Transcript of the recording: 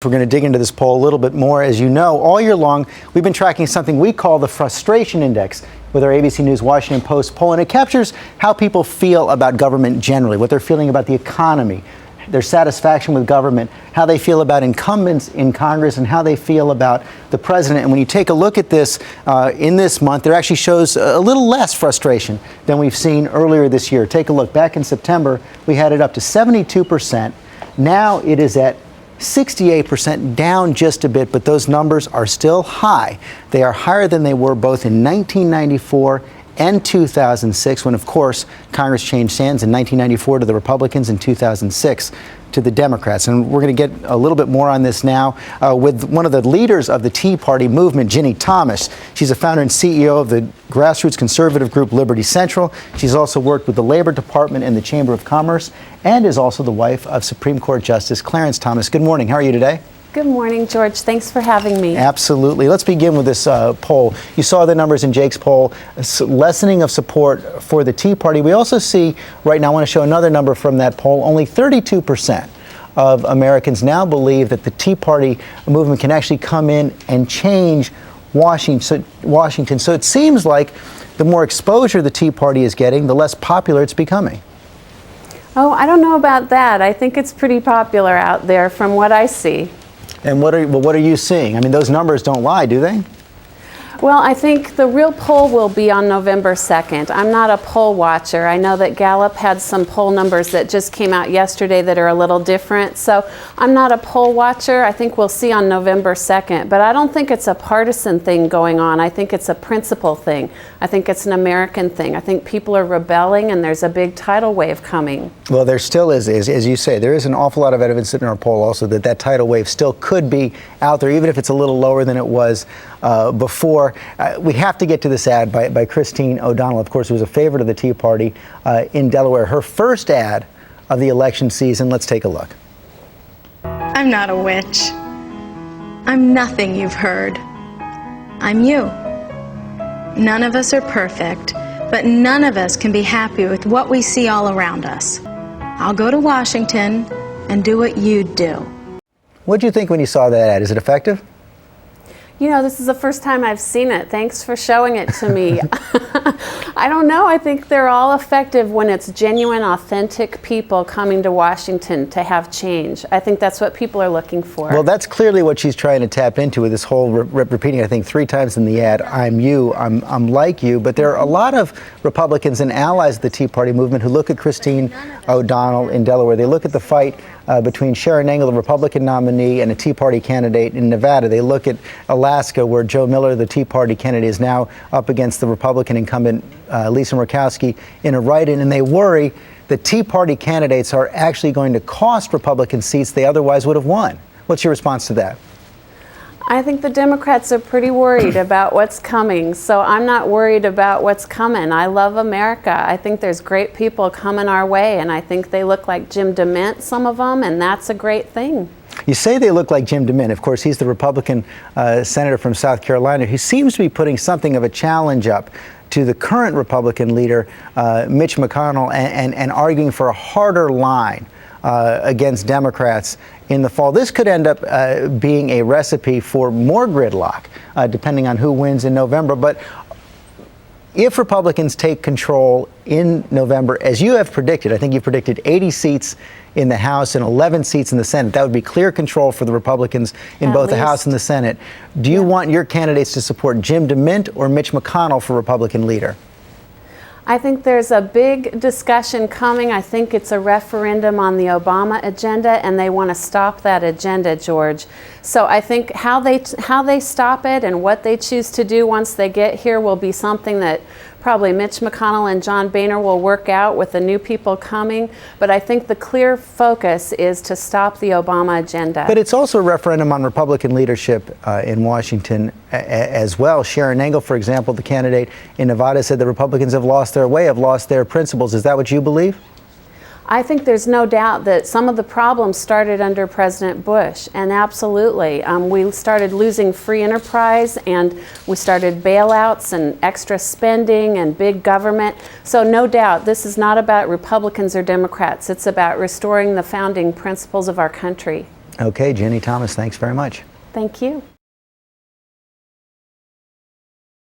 We're going to dig into this poll a little bit more. As you know, all year long, we've been tracking something we call the frustration index with our ABC News Washington Post poll, and it captures how people feel about government generally, what they're feeling about the economy, their satisfaction with government, how they feel about incumbents in Congress, and how they feel about the president. And when you take a look at this in this month, there actually shows a little less frustration than we've seen earlier this year. Take a look. Back in September, we had it up to 72%. Now it is at 68%, down just a bit, but those numbers are still high. They are higher than they were both in 1994 and 2006, when, of course, Congress changed hands in 1994 to the Republicans, in 2006 to the Democrats. And we're going to get a little bit more on this now with one of the leaders of the Tea Party movement, Ginni Thomas. She's a founder and CEO of the grassroots conservative group Liberty Central. She's also worked with the Labor Department and the Chamber of Commerce, and is also the wife of Supreme Court Justice Clarence Thomas. Good morning. How are you today? Good morning, George. Thanks for having me. Absolutely. Let's begin with this poll. You saw the numbers in Jake's poll, lessening of support for the Tea Party. We also see right now, I want to show another number from that poll, only 32% of Americans now believe that the Tea Party movement can actually come in and change Washington. So it seems like the more exposure the Tea Party is getting, the less popular it's becoming. Oh, I don't know about that. I think it's pretty popular out there from what I see. And what are you seeing? I mean, those numbers don't lie, do they? Well, I think the real poll will be on November 2nd. I'm not a poll watcher. I know that Gallup had some poll numbers that just came out yesterday that are a little different. So I'm not a poll watcher. I think we'll see on November 2nd. But I don't think it's a partisan thing going on. I think it's a principle thing. I think it's an American thing. I think people are rebelling, and there's a big tidal wave coming. Well, there still is, as you say, there is an awful lot of evidence in our poll also that tidal wave still could be out there, even if it's a little lower than it was before. We have to get to this ad by Christine O'Donnell, of course, who was a favorite of the Tea Party in Delaware. Her first ad of the election season. Let's take a look. I'm not a witch. I'm nothing you've heard. I'm you. None of us are perfect, but none of us can be happy with what we see all around us. I'll go to Washington and do what you'd do. What did you think when you saw that ad? Is it effective? You know, this is the first time I've seen it. Thanks for showing it to me. I don't know. I think they're all effective when it's genuine, authentic people coming to Washington to have change. I think that's what people are looking for. Well, that's clearly what she's trying to tap into with this whole repeating, I think, 3 times in the ad, I'm you, I'm like you. But there are a lot of Republicans and allies of the Tea Party movement who look at Christine O'Donnell in Delaware. They look at the fight between Sharon Engel, the Republican nominee, and a Tea Party candidate in Nevada. They look at Alaska, where Joe Miller, the Tea Party candidate, is now up against the Republican incumbent Lisa Murkowski in a write-in, and they worry that Tea Party candidates are actually going to cost Republican seats they otherwise would have won. What's your response to that? I think the Democrats are pretty worried about what's coming, so I'm not worried about what's coming. I love America. I think there's great people coming our way, and I think they look like Jim DeMint, some of them, and that's a great thing. You say they look like Jim DeMint. Of course, he's the Republican senator from South Carolina who seems to be putting something of a challenge up to the current Republican leader, Mitch McConnell, and arguing for a harder line against Democrats in the fall. This could end up being a recipe for more gridlock, depending on who wins in November. But if Republicans take control in November, as you have predicted, I think you've predicted 80 seats in the House and 11 seats in the Senate. That would be clear control for the Republicans in both the House and the Senate. Do you want your candidates to support Jim DeMint or Mitch McConnell for Republican leader? I think there's a big discussion coming. I think it's a referendum on the Obama agenda, and they want to stop that agenda, George. So I think how they stop it and what they choose to do once they get here will be something that probably Mitch McConnell and John Boehner will work out with the new people coming. But I think the clear focus is to stop the Obama agenda. But it's also a referendum on Republican leadership in Washington as well. Sharon Engel, for example, the candidate in Nevada, said the Republicans have lost their way, have lost their principles. Is that what you believe? I think there's no doubt that some of the problems started under President Bush, and absolutely. We started losing free enterprise, and we started bailouts and extra spending and big government. So no doubt, this is not about Republicans or Democrats. It's about restoring the founding principles of our country. Okay, Ginni Thomas, thanks very much. Thank you.